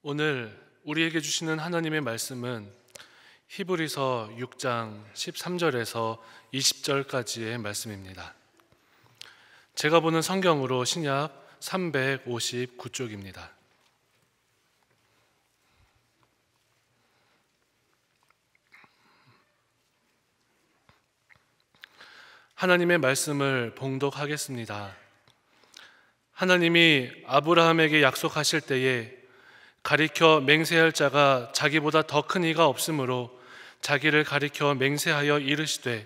오늘 우리에게 주시는 하나님의 말씀은 히브리서 6장 13절에서 20절까지의 말씀입니다. 제가 보는 성경으로 신약 359쪽입니다. 하나님의 말씀을 봉독하겠습니다. 하나님이 아브라함에게 약속하실 때에 가리켜 맹세할 자가 자기보다 더 큰 이가 없으므로 자기를 가리켜 맹세하여 이르시되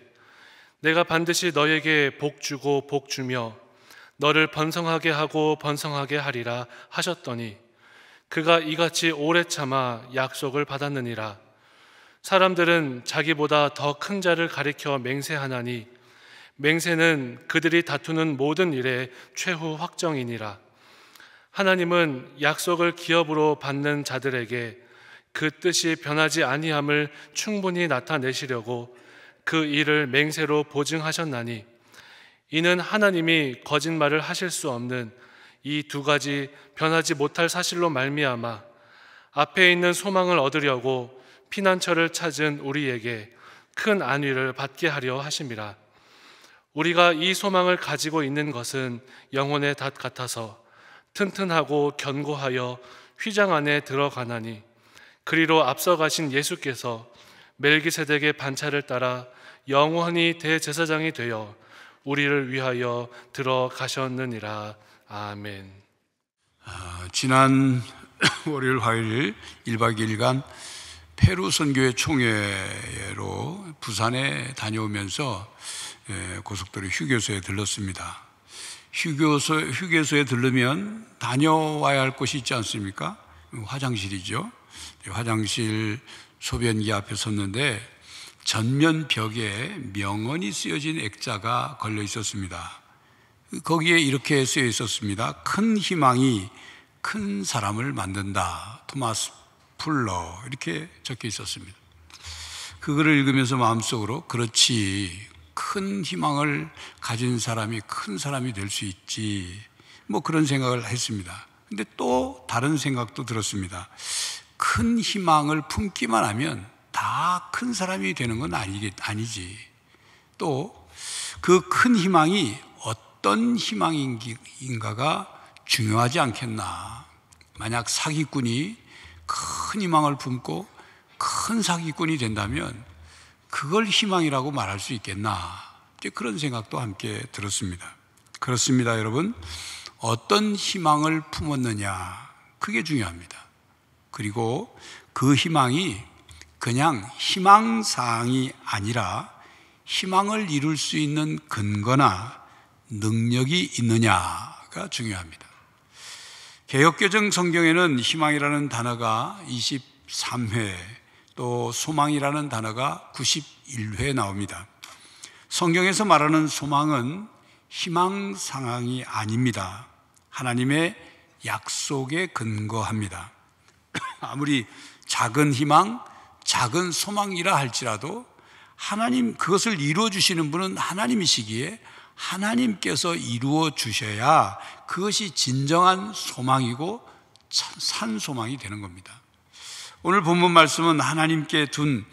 내가 반드시 너에게 복 주고 복 주며 너를 번성하게 하고 번성하게 하리라 하셨더니 그가 이같이 오래 참아 약속을 받았느니라. 사람들은 자기보다 더 큰 자를 가리켜 맹세하나니 맹세는 그들이 다투는 모든 일의 최후 확정이니라. 하나님은 약속을 기업으로 받는 자들에게 그 뜻이 변하지 아니함을 충분히 나타내시려고 그 일을 맹세로 보증하셨나니 이는 하나님이 거짓말을 하실 수 없는 이 두 가지 변하지 못할 사실로 말미암아 앞에 있는 소망을 얻으려고 피난처를 찾은 우리에게 큰 안위를 받게 하려 하심이라. 우리가 이 소망을 가지고 있는 것은 영혼의 닷 같아서 튼튼하고 견고하여 휘장 안에 들어가나니 그리로 앞서가신 예수께서 멜기세덱의 반차를 따라 영원히 대제사장이 되어 우리를 위하여 들어가셨느니라. 아멘. 지난 월요일 화요일 1박 2일간 페루 선교회 총회로 부산에 다녀오면서 고속도로 휴게소에 들렀습니다. 휴게소에 들르면 다녀와야 할 곳이 있지 않습니까? 화장실이죠. 화장실 소변기 앞에 섰는데 전면 벽에 명언이 쓰여진 액자가 걸려 있었습니다. 거기에 이렇게 쓰여 있었습니다. 큰 희망이 큰 사람을 만든다. 토마스 풀러, 이렇게 적혀 있었습니다. 그거를 읽으면서 마음속으로 그렇지, 큰 희망을 가진 사람이 큰 사람이 될 수 있지, 그런 생각을 했습니다. 근데 또 다른 생각도 들었습니다. 큰 희망을 품기만 하면 다 큰 사람이 되는 건 아니지. 또 그 큰 희망이 어떤 희망인가가 중요하지 않겠나. 만약 사기꾼이 큰 희망을 품고 큰 사기꾼이 된다면 그걸 희망이라고 말할 수 있겠나. 그런 생각도 함께 들었습니다. 그렇습니다, 여러분. 어떤 희망을 품었느냐, 그게 중요합니다. 그리고 그 희망이 그냥 희망사항이 아니라 희망을 이룰 수 있는 근거나 능력이 있느냐가 중요합니다. 개역개정 성경에는 희망이라는 단어가 23회, 또 소망이라는 단어가 91회 나옵니다. 성경에서 말하는 소망은 희망 상황이 아닙니다. 하나님의 약속에 근거합니다. 아무리 작은 희망, 작은 소망이라 할지라도 하나님, 그것을 이루어 주시는 분은 하나님이시기에 하나님께서 이루어 주셔야 그것이 진정한 소망이고 산 소망이 되는 겁니다. 오늘 본문 말씀은 하나님께 둔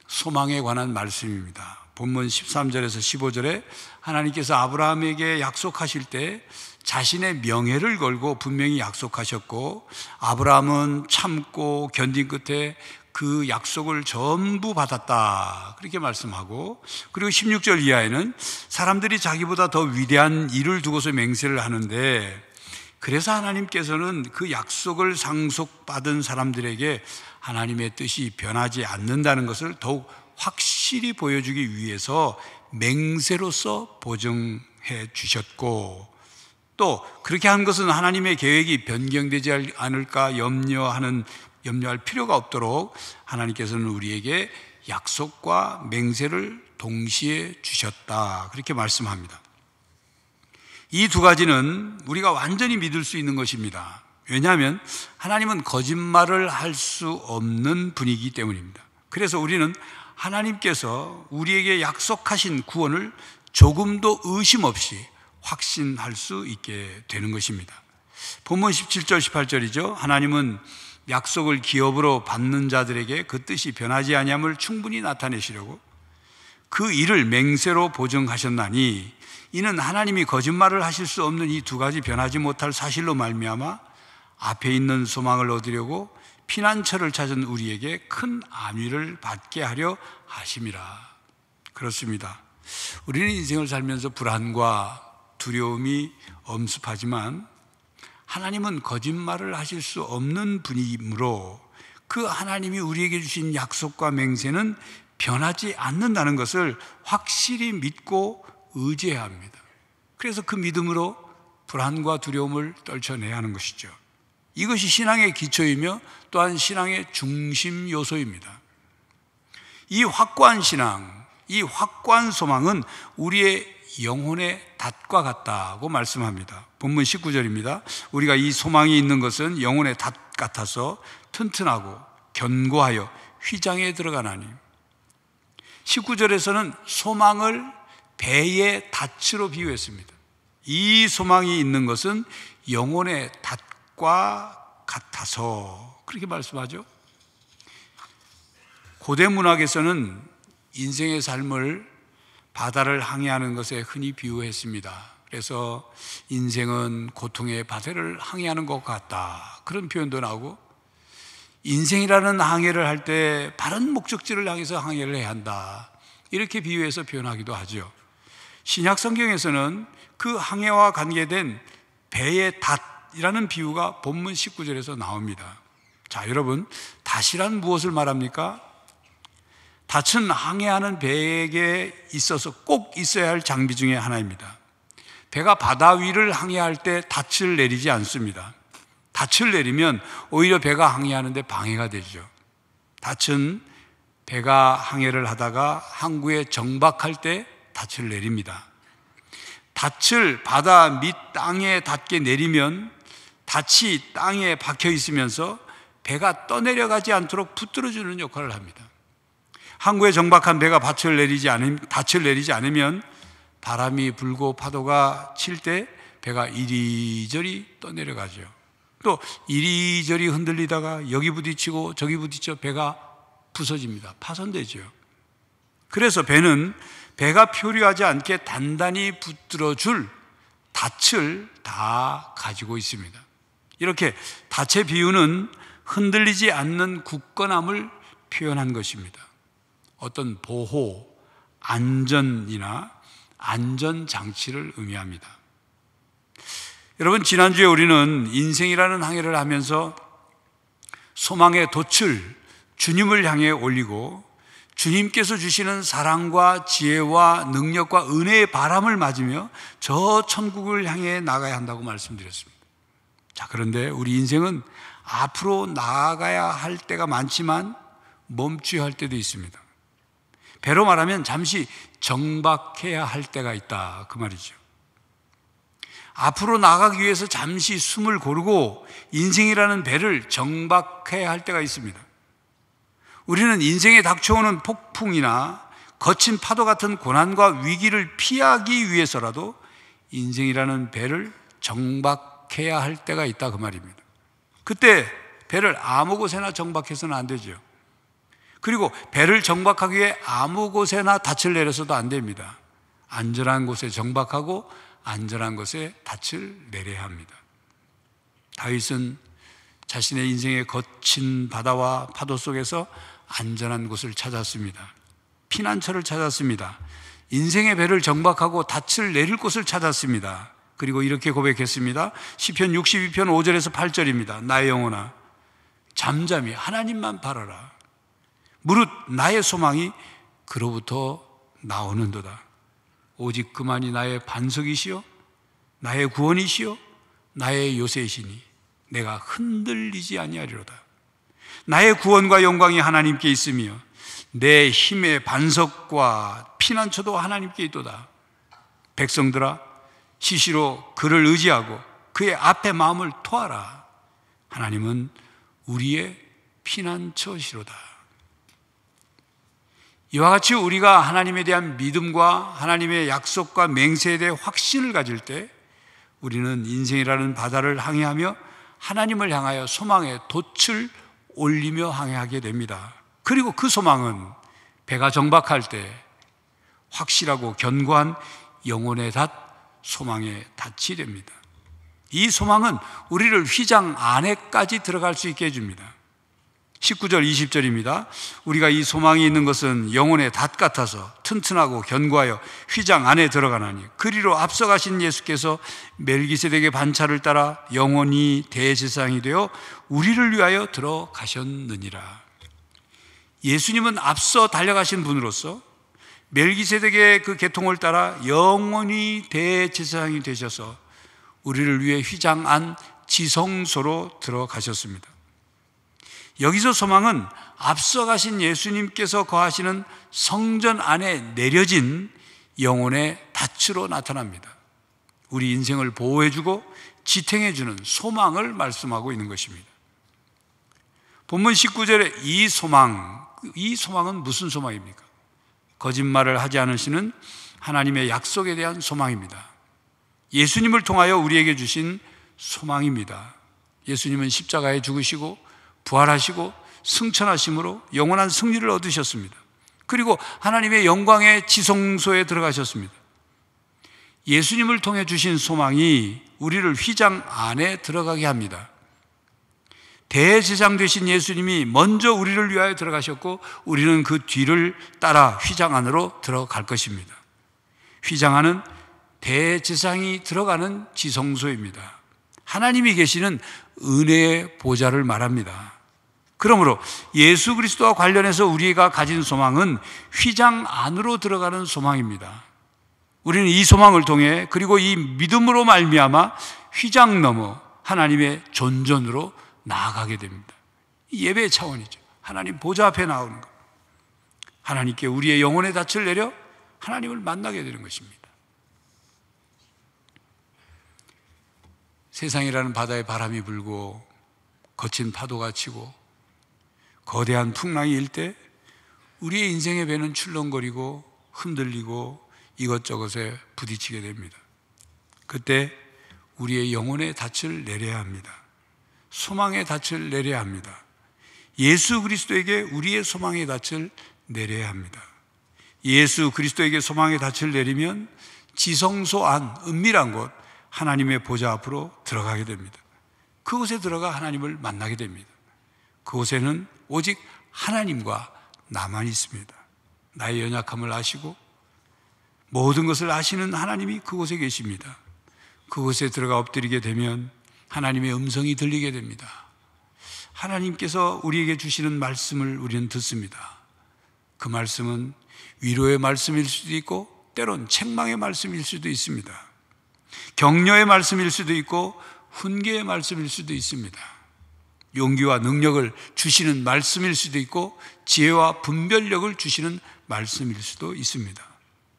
소망에 관한 말씀입니다. 본문 13절에서 15절에 하나님께서 아브라함에게 약속하실 때 자신의 명예를 걸고 분명히 약속하셨고, 아브라함은 참고 견딘 끝에 그 약속을 전부 받았다, 그렇게 말씀하고, 그리고 16절 이하에는 사람들이 자기보다 더 위대한 일을 두고서 맹세를 하는데, 그래서 하나님께서는 그 약속을 상속받은 사람들에게 하나님의 뜻이 변하지 않는다는 것을 더욱 확실히 보여주기 위해서 맹세로서 보증해 주셨고, 또 그렇게 한 것은 하나님의 계획이 변경되지 않을까 염려할 필요가 없도록 하나님께서는 우리에게 약속과 맹세를 동시에 주셨다, 그렇게 말씀합니다. 이 두 가지는 우리가 완전히 믿을 수 있는 것입니다. 왜냐하면 하나님은 거짓말을 할 수 없는 분이기 때문입니다. 그래서 우리는 하나님께서 우리에게 약속하신 구원을 조금도 의심 없이 확신할 수 있게 되는 것입니다. 본문 17절 18절이죠. 하나님은 약속을 기업으로 받는 자들에게 그 뜻이 변하지 아니함을 충분히 나타내시려고 그 일을 맹세로 보증하셨나니 이는 하나님이 거짓말을 하실 수 없는 이 두 가지 변하지 못할 사실로 말미암아 앞에 있는 소망을 얻으려고 피난처를 찾은 우리에게 큰 안위를 받게 하려 하심이라. 그렇습니다. 우리는 인생을 살면서 불안과 두려움이 엄습하지만 하나님은 거짓말을 하실 수 없는 분이므로 그 하나님이 우리에게 주신 약속과 맹세는 변하지 않는다는 것을 확실히 믿고 의지해야 합니다. 그래서 그 믿음으로 불안과 두려움을 떨쳐내야 하는 것이죠. 이것이 신앙의 기초이며 또한 신앙의 중심 요소입니다. 이 확고한 신앙, 이 확고한 소망은 우리의 영혼의 닷과 같다고 말씀합니다. 본문 19절입니다. 우리가 이 소망이 있는 것은 영혼의 닷 같아서 튼튼하고 견고하여 휘장에 들어가나니. 19절에서는 소망을 배의 닷으로 비유했습니다. 이 소망이 있는 것은 영혼의 닷과 같아서 그렇게 말씀하죠. 고대 문학에서는 인생의 삶을 바다를 항해하는 것에 흔히 비유했습니다. 그래서 인생은 고통의 바다를 항해하는 것 같다, 그런 표현도 나오고, 인생이라는 항해를 할 때 바른 목적지를 향해서 항해를 해야 한다, 이렇게 비유해서 표현하기도 하죠. 신약 성경에서는 그 항해와 관계된 배의 닷이라는 비유가 본문 19절에서 나옵니다. 자, 여러분, 닷이란 무엇을 말합니까? 닷은 항해하는 배에게 있어서 꼭 있어야 할 장비 중에 하나입니다. 배가 바다 위를 항해할 때 닷을 내리지 않습니다. 닷을 내리면 오히려 배가 항해하는데 방해가 되죠. 닷은 배가 항해를 하다가 항구에 정박할 때 닷을 내립니다. 닷을 바다 밑 땅에 닿게 내리면 닷이 땅에 박혀 있으면서 배가 떠내려가지 않도록 붙들어주는 역할을 합니다. 항구에 정박한 배가 닷을 내리지 않으면 바람이 불고 파도가 칠 때 배가 이리저리 떠내려가죠. 또 이리저리 흔들리다가 여기 부딪히고 저기 부딪혀 배가 부서집니다. 파손되죠. 그래서 배는 배가 표류하지 않게 단단히 붙들어줄 닷을 다 가지고 있습니다. 이렇게 닷의 비유는 흔들리지 않는 굳건함을 표현한 것입니다. 어떤 보호, 안전이나 안전장치를 의미합니다. 여러분, 지난주에 우리는 인생이라는 항해를 하면서 소망의 돛을 주님을 향해 올리고 주님께서 주시는 사랑과 지혜와 능력과 은혜의 바람을 맞으며 저 천국을 향해 나가야 한다고 말씀드렸습니다. 자, 그런데 우리 인생은 앞으로 나아가야 할 때가 많지만 멈춰야 할 때도 있습니다. 배로 말하면 잠시 정박해야 할 때가 있다, 그 말이죠. 앞으로 나가기 위해서 잠시 숨을 고르고 인생이라는 배를 정박해야 할 때가 있습니다. 우리는 인생에 닥쳐오는 폭풍이나 거친 파도 같은 고난과 위기를 피하기 위해서라도 인생이라는 배를 정박해야 할 때가 있다, 그 말입니다. 그때 배를 아무 곳에나 정박해서는 안 되죠. 그리고 배를 정박하기 위해 아무 곳에나 닻을 내려서도 안 됩니다. 안전한 곳에 정박하고 안전한 곳에 닻을 내려야 합니다. 다윗은 자신의 인생의 거친 바다와 파도 속에서 안전한 곳을 찾았습니다. 피난처를 찾았습니다. 인생의 배를 정박하고 닻을 내릴 곳을 찾았습니다. 그리고 이렇게 고백했습니다. 시편 62편 5절에서 8절입니다. 나의 영혼아, 잠잠히 하나님만 바라라. 무릇 나의 소망이 그로부터 나오는도다. 오직 그만이 나의 반석이시요 나의 구원이시요 나의 요새이시니 내가 흔들리지 아니하리로다. 나의 구원과 영광이 하나님께 있으며 내 힘의 반석과 피난처도 하나님께 있도다. 백성들아, 시시로 그를 의지하고 그의 앞에 마음을 토하라. 하나님은 우리의 피난처시로다. 이와 같이 우리가 하나님에 대한 믿음과 하나님의 약속과 맹세에 대해 확신을 가질 때 우리는 인생이라는 바다를 항해하며 하나님을 향하여 소망의 돛을 올리며 항해하게 됩니다. 그리고 그 소망은 배가 정박할 때 확실하고 견고한 영혼의 닷, 소망의 닻이 됩니다. 이 소망은 우리를 휘장 안에까지 들어갈 수 있게 해줍니다. 19절 20절입니다. 우리가 이 소망이 있는 것은 영혼의 닷 같아서 튼튼하고 견고하여 휘장 안에 들어가나니 그리로 앞서가신 예수께서 멜기세덱의 반차를 따라 영원히 대제사장이 되어 우리를 위하여 들어가셨느니라. 예수님은 앞서 달려가신 분으로서 멜기세덱의 그 계통을 따라 영원히 대제사장이 되셔서 우리를 위해 휘장 안 지성소로 들어가셨습니다. 여기서 소망은 앞서가신 예수님께서 거하시는 성전 안에 내려진 영혼의 닻으로 나타납니다. 우리 인생을 보호해주고 지탱해주는 소망을 말씀하고 있는 것입니다. 본문 19절에 이 소망은 무슨 소망입니까? 거짓말을 하지 않으시는 하나님의 약속에 대한 소망입니다. 예수님을 통하여 우리에게 주신 소망입니다. 예수님은 십자가에 죽으시고 부활하시고 승천하심으로 영원한 승리를 얻으셨습니다. 그리고 하나님의 영광의 지성소에 들어가셨습니다. 예수님을 통해 주신 소망이 우리를 휘장 안에 들어가게 합니다. 대제사장 되신 예수님이 먼저 우리를 위하여 들어가셨고 우리는 그 뒤를 따라 휘장 안으로 들어갈 것입니다. 휘장 안은 대제사장이 들어가는 지성소입니다. 하나님이 계시는 은혜의 보좌를 말합니다. 그러므로 예수 그리스도와 관련해서 우리가 가진 소망은 휘장 안으로 들어가는 소망입니다. 우리는 이 소망을 통해 그리고 이 믿음으로 말미암아 휘장 넘어 하나님의 존전으로 나아가게 됩니다. 예배의 차원이죠. 하나님 보좌 앞에 나오는 것. 하나님께 우리의 영혼의 닻을 내려 하나님을 만나게 되는 것입니다. 세상이라는 바다에 바람이 불고 거친 파도가 치고 거대한 풍랑이 일 때 우리의 인생의 배는 출렁거리고 흔들리고 이것저것에 부딪히게 됩니다. 그때 우리의 영혼의 닻을 내려야 합니다. 소망의 닻을 내려야 합니다. 예수 그리스도에게 우리의 소망의 닻을 내려야 합니다. 예수 그리스도에게 소망의 닻을 내리면 지성소 안 은밀한 곳 하나님의 보좌 앞으로 들어가게 됩니다. 그곳에 들어가 하나님을 만나게 됩니다. 그곳에는 오직 하나님과 나만 있습니다. 나의 연약함을 아시고 모든 것을 아시는 하나님이 그곳에 계십니다. 그곳에 들어가 엎드리게 되면 하나님의 음성이 들리게 됩니다. 하나님께서 우리에게 주시는 말씀을 우리는 듣습니다. 그 말씀은 위로의 말씀일 수도 있고 때론 책망의 말씀일 수도 있습니다. 격려의 말씀일 수도 있고 훈계의 말씀일 수도 있습니다. 용기와 능력을 주시는 말씀일 수도 있고 지혜와 분별력을 주시는 말씀일 수도 있습니다.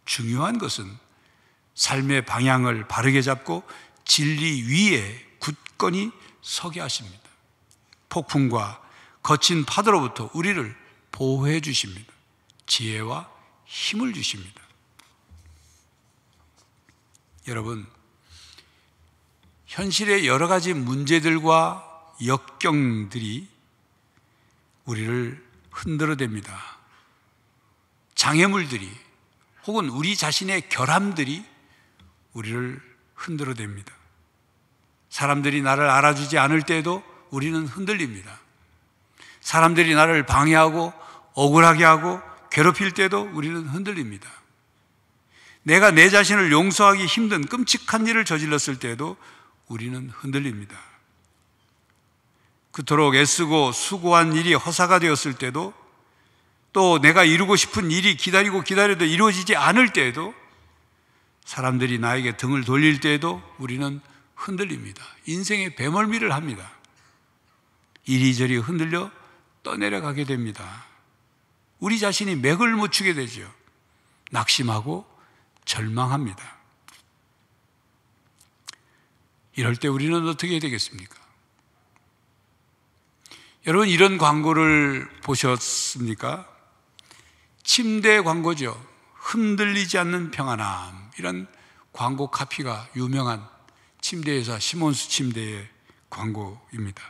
중요한 것은 삶의 방향을 바르게 잡고 진리 위에 굳건히 서게 하십니다. 폭풍과 거친 파도로부터 우리를 보호해 주십니다. 지혜와 힘을 주십니다. 여러분, 현실의 여러 가지 문제들과 역경들이 우리를 흔들어댑니다. 장애물들이 혹은 우리 자신의 결함들이 우리를 흔들어댑니다. 사람들이 나를 알아주지 않을 때에도 우리는 흔들립니다. 사람들이 나를 방해하고 억울하게 하고 괴롭힐 때도 우리는 흔들립니다. 내가 내 자신을 용서하기 힘든 끔찍한 일을 저질렀을 때에도 우리는 흔들립니다. 그토록 애쓰고 수고한 일이 허사가 되었을 때도 또 내가 이루고 싶은 일이 기다려도 이루어지지 않을 때에도 사람들이 나에게 등을 돌릴 때에도 우리는 흔들립니다. 인생의 배멀미를 합니다. 이리저리 흔들려 떠내려가게 됩니다. 우리 자신이 맥을 못 추게 되죠. 낙심하고 절망합니다. 이럴 때 우리는 어떻게 해야 되겠습니까? 여러분, 이런 광고를 보셨습니까? 침대 광고죠. 흔들리지 않는 평안함. 이런 광고 카피가 유명한 침대 회사 시몬스 침대의 광고입니다.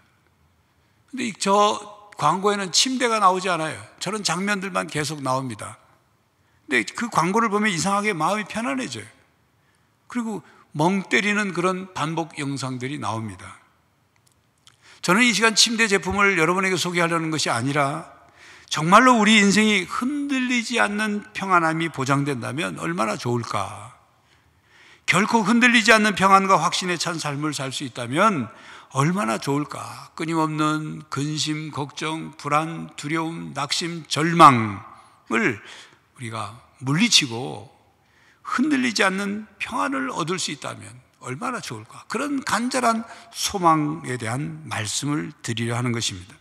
근데 저 광고에는 침대가 나오지 않아요. 저런 장면들만 계속 나옵니다. 근데 그 광고를 보면 이상하게 마음이 편안해져요. 그리고 멍 때리는 그런 반복 영상들이 나옵니다. 저는 이 시간 침대 제품을 여러분에게 소개하려는 것이 아니라 정말로 우리 인생이 흔들리지 않는 평안함이 보장된다면 얼마나 좋을까. 결코 흔들리지 않는 평안과 확신에 찬 삶을 살 수 있다면 얼마나 좋을까. 끊임없는 근심, 걱정, 불안, 두려움, 낙심, 절망을 우리가 물리치고 흔들리지 않는 평안을 얻을 수 있다면 얼마나 좋을까. 그런 간절한 소망에 대한 말씀을 드리려 하는 것입니다.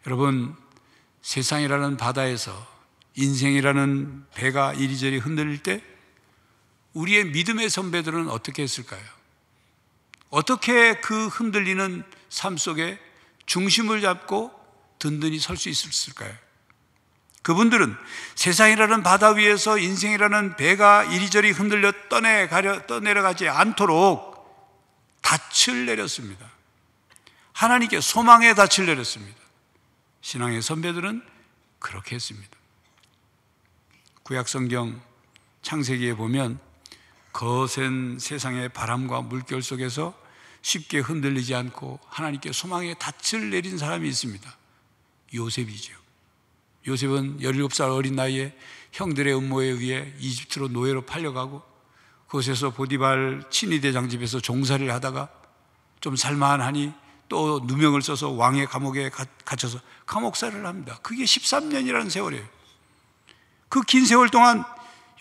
여러분, 세상이라는 바다에서 인생이라는 배가 이리저리 흔들릴 때 우리의 믿음의 선배들은 어떻게 했을까요? 어떻게 그 흔들리는 삶 속에 중심을 잡고 든든히 설 수 있었을까요? 그분들은 세상이라는 바다 위에서 인생이라는 배가 이리저리 흔들려 떠내려가지 않도록 닻을 내렸습니다. 하나님께 소망의 닻을 내렸습니다. 신앙의 선배들은 그렇게 했습니다. 구약성경 창세기에 보면 거센 세상의 바람과 물결 속에서 쉽게 흔들리지 않고 하나님께 소망의 닻을 내린 사람이 있습니다. 요셉이죠. 요셉은 17살 어린 나이에 형들의 음모에 의해 이집트로 노예로 팔려가고 그곳에서 보디발 친위대장 집에서 종살이를 하다가 좀 살만하니 또 누명을 써서 왕의 감옥에 갇혀서 감옥살이를 합니다. 그게 13년이라는 세월이에요. 그 긴 세월 동안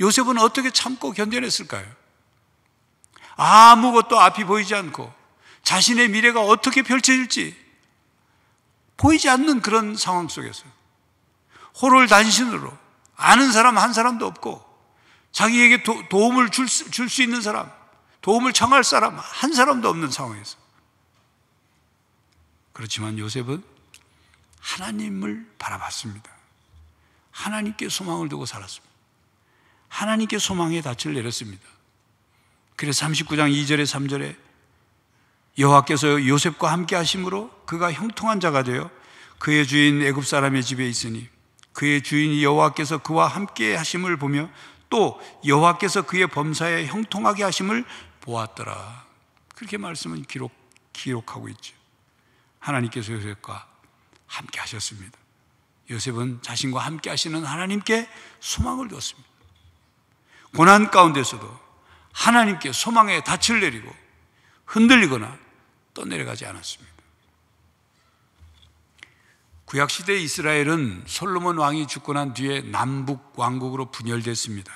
요셉은 어떻게 참고 견뎌냈을까요? 아무것도 앞이 보이지 않고 자신의 미래가 어떻게 펼쳐질지 보이지 않는 그런 상황 속에서 호롤단신으로 아는 사람 한 사람도 없고 자기에게 도움을 줄 수 있는 사람, 도움을 청할 사람 한 사람도 없는 상황에서, 그렇지만 요셉은 하나님을 바라봤습니다. 하나님께 소망을 두고 살았습니다. 하나님께 소망의 닻을 내렸습니다. 그래서 39장 2절에 3절에 여호와께서 요셉과 함께 하심으로 그가 형통한 자가 되어 그의 주인 애굽 사람의 집에 있으니 그의 주인 여호와께서 그와 함께 하심을 보며 또 여호와께서 그의 범사에 형통하게 하심을 보았더라. 그렇게 말씀은 기록하고 있죠. 하나님께서 요셉과 함께 하셨습니다. 요셉은 자신과 함께 하시는 하나님께 소망을 두었습니다. 고난 가운데서도 하나님께 소망의 닻을 내리고 흔들리거나 떠내려가지 않았습니다. 구약시대 이스라엘은 솔로몬 왕이 죽고 난 뒤에 남북 왕국으로 분열됐습니다.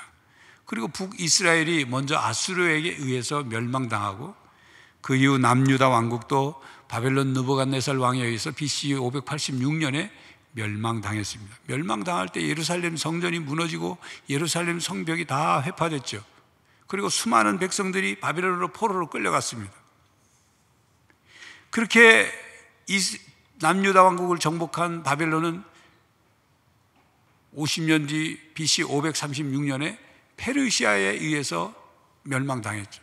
그리고 북이스라엘이 먼저 아수르에게 의해서 멸망당하고 그 이후 남유다 왕국도 바벨론 느부갓네살 왕에 의해서 BC 586년에 멸망당했습니다. 멸망당할 때 예루살렘 성전이 무너지고 예루살렘 성벽이 다 회파됐죠. 그리고 수많은 백성들이 바벨론으로 포로로 끌려갔습니다. 그렇게 남유다 왕국을 정복한 바벨론은 50년 뒤 BC 536년에 페르시아에 의해서 멸망당했죠.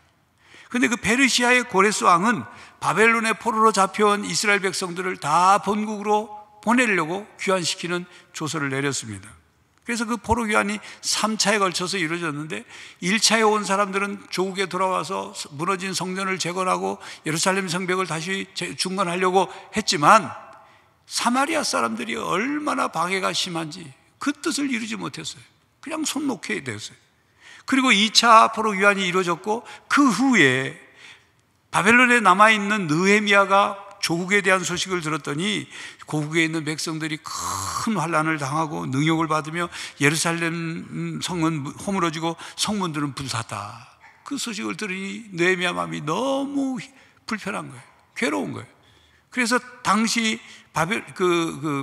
그런데 그 페르시아의 고레스 왕은 바벨론의 포로로 잡혀온 이스라엘 백성들을 다 본국으로 보내려고 귀환시키는 조서를 내렸습니다. 그래서 그 포로 귀환이 3차에 걸쳐서 이루어졌는데 1차에 온 사람들은 조국에 돌아와서 무너진 성전을 재건하고 예루살렘 성벽을 다시 중건하려고 했지만 사마리아 사람들이 얼마나 방해가 심한지 그 뜻을 이루지 못했어요. 그냥 손 놓게 되었어요. 그리고 2차 포로 귀환이 이루어졌고 그 후에 바벨론에 남아있는 느헤미야가 조국에 대한 소식을 들었더니 고국에 있는 백성들이 큰 환난을 당하고 능욕을 받으며 예루살렘 성은 허물어지고 성문들은 불탔다. 그 소식을 들으니 느헤미야 마음이 너무 불편한 거예요. 괴로운 거예요. 그래서 당시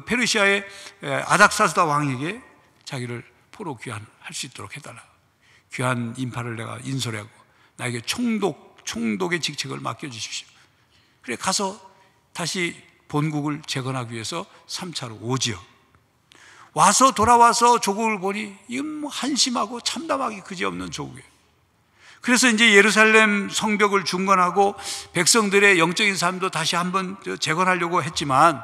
페르시아의 아닥사스다 왕에게 자기를 포로 귀환할 수 있도록 해달라. 귀환 인파를 내가 인솔하고 나에게 총독의 직책을 맡겨주십시오. 그래 가서 다시 본국을 재건하기 위해서 3차로 오지요. 돌아와서 조국을 보니 이건 한심하고 참담하기 그지없는 조국이에요. 그래서 이제 예루살렘 성벽을 중건하고 백성들의 영적인 삶도 다시 한번 재건하려고 했지만,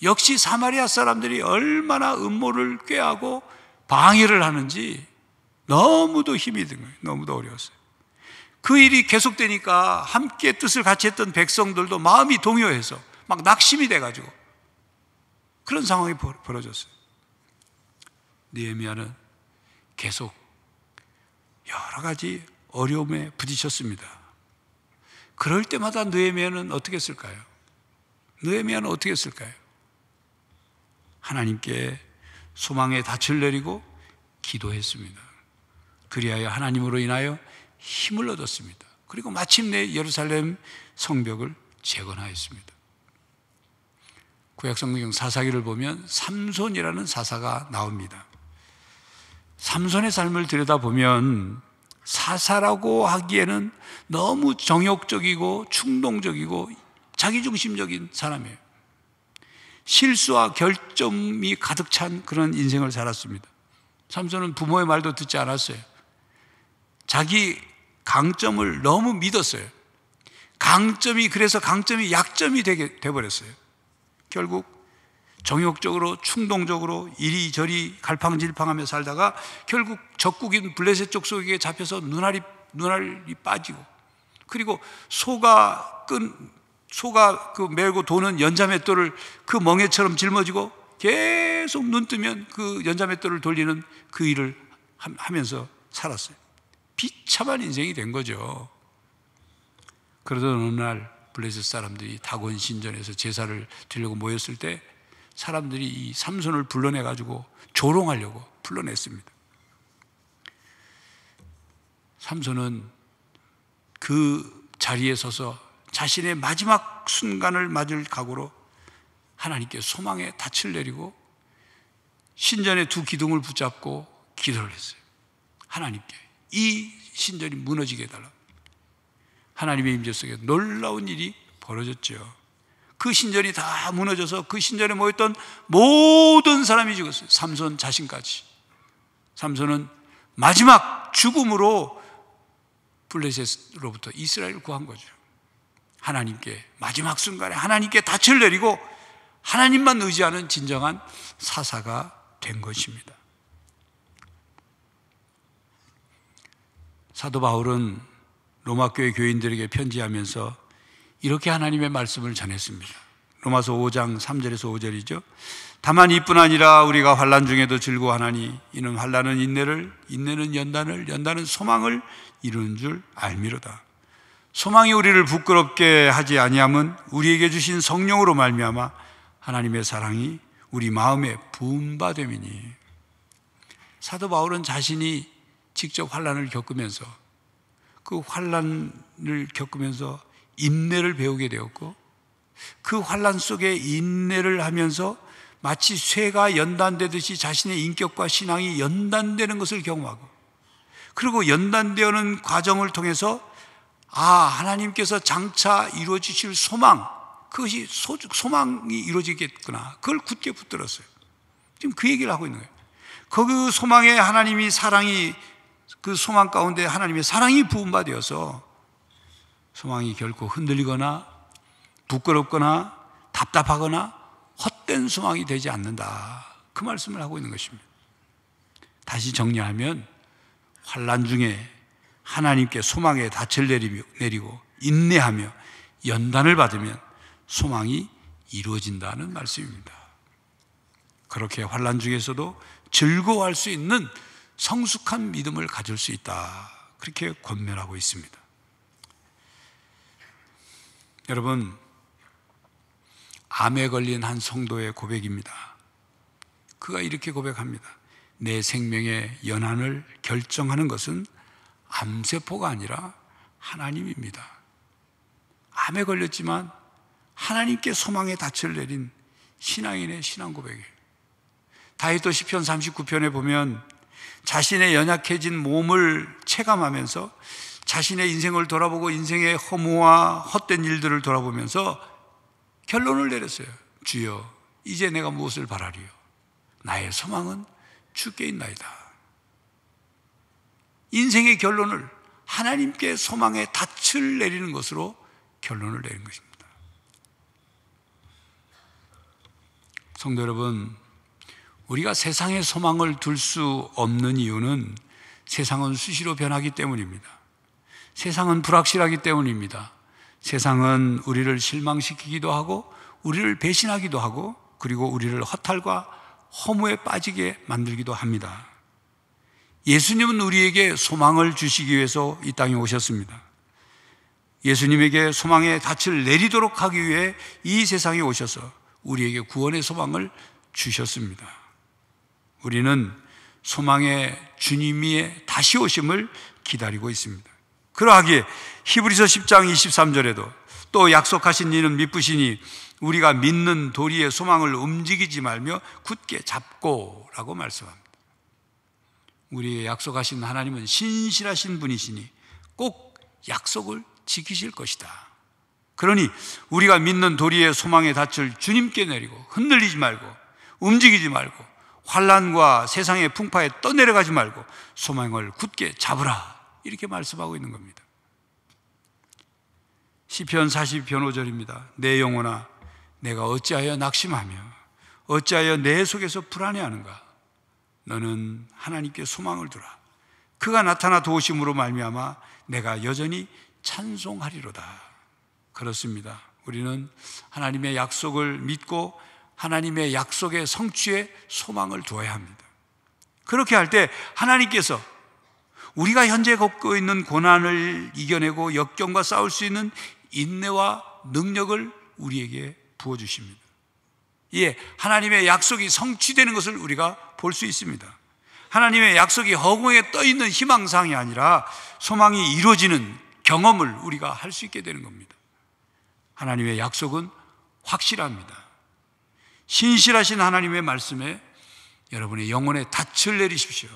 역시 사마리아 사람들이 얼마나 음모를 꾀하고 방해를 하는지 너무도 힘이 든 거예요. 너무도 어려웠어요. 그 일이 계속되니까 함께 뜻을 같이 했던 백성들도 마음이 동요해서 막 낙심이 돼가지고 그런 상황이 벌어졌어요. 느헤미야는 계속 여러 가지 어려움에 부딪혔습니다. 그럴 때마다 느헤미야는 어떻게 했을까요? 느헤미야는 어떻게 했을까요? 하나님께 소망의 닻을 내리고 기도했습니다. 그리하여 하나님으로 인하여 힘을 얻었습니다. 그리고 마침내 예루살렘 성벽을 재건하였습니다. 구약성경 사사기를 보면 삼손이라는 사사가 나옵니다. 삼손의 삶을 들여다보면 사사라고 하기에는 너무 정욕적이고 충동적이고 자기중심적인 사람이에요. 실수와 결점이 가득 찬 그런 인생을 살았습니다. 삼손은 부모의 말도 듣지 않았어요. 자기 강점을 너무 믿었어요. 그래서 강점이 약점이 돼버렸어요. 결국 정욕적으로 충동적으로 이리저리 갈팡질팡하며 살다가 결국 적국인 블레셋 족속에게 잡혀서 눈알이 빠지고, 그리고 소가 메고 도는 연자맷돌을 그 멍에처럼 짊어지고 계속 눈 뜨면 그 연자맷돌을 돌리는 그 일을 하면서 살았어요. 비참한 인생이 된 거죠. 그러던 어느 날 블레셋 사람들이 다곤 신전에서 제사를 드리려고 모였을 때 사람들이 이 삼손을 불러내가지고 조롱하려고 불러냈습니다. 삼손은 그 자리에 서서 자신의 마지막 순간을 맞을 각오로 하나님께 소망의 닻을 내리고 신전의 두 기둥을 붙잡고 기도를 했어요. 하나님께 이 신전이 무너지게 해달라. 하나님의 임재 속에 놀라운 일이 벌어졌죠. 그 신전이 다 무너져서 그 신전에 모였던 모든 사람이 죽었어요. 삼손 자신까지. 삼손은 마지막 죽음으로 블레셋으로부터 이스라엘을 구한 거죠. 하나님께 마지막 순간에 하나님께 닻을 내리고 하나님만 의지하는 진정한 사사가 된 것입니다. 사도 바울은 로마 교회 교인들에게 편지하면서 이렇게 하나님의 말씀을 전했습니다. 로마서 5장 3절에서 5절이죠. 다만 이뿐 아니라 우리가 환난 중에도 즐거워하나니 이는 환난은 인내를, 인내는 연단을, 연단은 소망을 이루는 줄 알미로다. 소망이 우리를 부끄럽게 하지 아니함은 우리에게 주신 성령으로 말미암아 하나님의 사랑이 우리 마음에 부은 바 됨이니. 사도 바울은 자신이 직접 환난을 겪으면서 그 환난을 겪으면서 인내를 배우게 되었고, 그 환난 속에 인내를 하면서 마치 쇠가 연단되듯이 자신의 인격과 신앙이 연단되는 것을 경험하고, 그리고 연단되는 과정을 통해서 하나님께서 장차 이루어지실 소망, 그것이 소망이 이루어지겠구나, 그걸 굳게 붙들었어요. 지금 그 얘기를 하고 있는 거예요. 그 소망에 하나님이 사랑이, 그 소망 가운데 하나님의 사랑이 부은 바 되어서 소망이 결코 흔들리거나 부끄럽거나 답답하거나 헛된 소망이 되지 않는다, 그 말씀을 하고 있는 것입니다. 다시 정리하면 환난 중에 하나님께 소망의 닻을 내리고 인내하며 연단을 받으면 소망이 이루어진다는 말씀입니다. 그렇게 환난 중에서도 즐거워할 수 있는 성숙한 믿음을 가질 수 있다, 그렇게 권면하고 있습니다. 여러분, 암에 걸린 한 성도의 고백입니다. 그가 이렇게 고백합니다. 내 생명의 연한을 결정하는 것은 암세포가 아니라 하나님입니다. 암에 걸렸지만 하나님께 소망의 닻을 내린 신앙인의 신앙 고백이에요. 다윗도 시편 39편에 보면 자신의 연약해진 몸을 체감하면서 자신의 인생을 돌아보고 인생의 허무와 헛된 일들을 돌아보면서 결론을 내렸어요. 주여, 이제 내가 무엇을 바라리요? 나의 소망은 주께 있나이다. 인생의 결론을 하나님께 소망의 닻을 내리는 것으로 결론을 내린 것입니다. 성도 여러분, 우리가 세상에 소망을 둘 수 없는 이유는 세상은 수시로 변하기 때문입니다. 세상은 불확실하기 때문입니다. 세상은 우리를 실망시키기도 하고 우리를 배신하기도 하고 그리고 우리를 허탈과 허무에 빠지게 만들기도 합니다. 예수님은 우리에게 소망을 주시기 위해서 이 땅에 오셨습니다. 예수님에게 소망의 닻을 내리도록 하기 위해 이 세상에 오셔서 우리에게 구원의 소망을 주셨습니다. 우리는 소망의 주님의 다시 오심을 기다리고 있습니다. 그러하기에 히브리서 10장 23절에도 또 약속하신 이는 미쁘시니 우리가 믿는 도리의 소망을 움직이지 말며 굳게 잡고 라고 말씀합니다. 우리의 약속하신 하나님은 신실하신 분이시니 꼭 약속을 지키실 것이다. 그러니 우리가 믿는 도리의 소망의 닻을 주님께 내리고 흔들리지 말고 움직이지 말고 환난과 세상의 풍파에 떠내려가지 말고 소망을 굳게 잡으라, 이렇게 말씀하고 있는 겁니다. 시편 42편 5절입니다. 내 영혼아, 내가 어찌하여 낙심하며 어찌하여 내 속에서 불안해하는가? 너는 하나님께 소망을 두라. 그가 나타나 도우심으로 말미암아 내가 여전히 찬송하리로다. 그렇습니다. 우리는 하나님의 약속을 믿고 하나님의 약속의 성취에 소망을 두어야 합니다. 그렇게 할 때 하나님께서 우리가 현재 겪고 있는 고난을 이겨내고 역경과 싸울 수 있는 인내와 능력을 우리에게 부어주십니다. 예, 하나님의 약속이 성취되는 것을 우리가 볼 수 있습니다. 하나님의 약속이 허공에 떠있는 희망사항이 아니라 소망이 이루어지는 경험을 우리가 할 수 있게 되는 겁니다. 하나님의 약속은 확실합니다. 신실하신 하나님의 말씀에 여러분의 영혼의 닻을 내리십시오.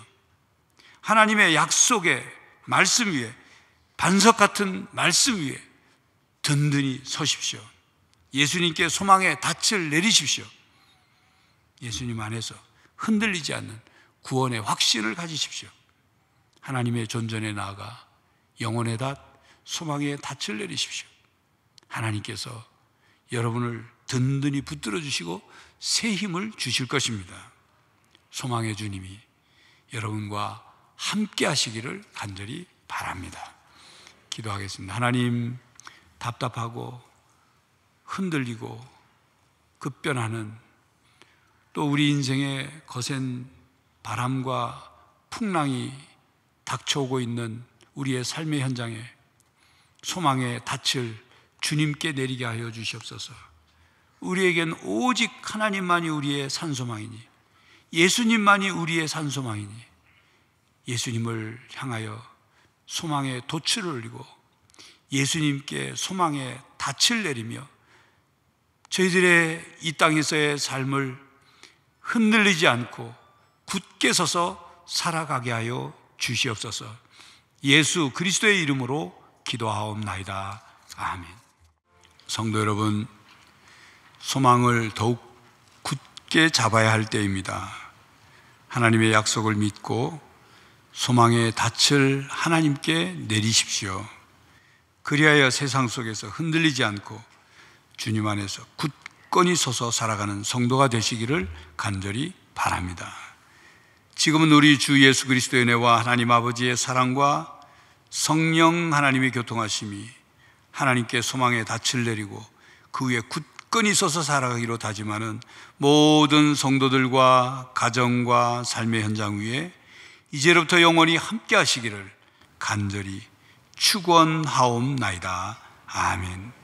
하나님의 약속의 말씀 위에, 반석 같은 말씀 위에 든든히 서십시오. 예수님께 소망의 닻을 내리십시오. 예수님 안에서 흔들리지 않는 구원의 확신을 가지십시오. 하나님의 존전에 나아가 영혼의 닻, 소망의 닻을 내리십시오. 하나님께서 여러분을 든든히 붙들어 주시고 새 힘을 주실 것입니다. 소망의 주님이 여러분과 함께 하시기를 간절히 바랍니다. 기도하겠습니다. 하나님, 답답하고 흔들리고 급변하는 또 우리 인생에 거센 바람과 풍랑이 닥쳐오고 있는 우리의 삶의 현장에 소망의 닻을 주님께 내리게 하여 주시옵소서. 우리에겐 오직 하나님만이 우리의 산소망이니 예수님만이 우리의 산소망이니 예수님을 향하여 소망의 돛을 올리고 예수님께 소망의 닻을 내리며 저희들의 이 땅에서의 삶을 흔들리지 않고 굳게 서서 살아가게 하여 주시옵소서. 예수 그리스도의 이름으로 기도하옵나이다. 아멘. 성도 여러분, 소망을 더욱 굳게 잡아야 할 때입니다. 하나님의 약속을 믿고 소망의 닻을 하나님께 내리십시오. 그리하여 세상 속에서 흔들리지 않고 주님 안에서 굳건히 서서 살아가는 성도가 되시기를 간절히 바랍니다. 지금은 우리 주 예수 그리스도의 은혜와 하나님 아버지의 사랑과 성령 하나님의 교통하심이 하나님께 소망의 닻을 내리고 그 위에 굳건히 서서 살아가기로 다짐하는 모든 성도들과 가정과 삶의 현장 위에 이제로부터 영원히 함께 하시기를 간절히 축원하옵나이다. 아멘.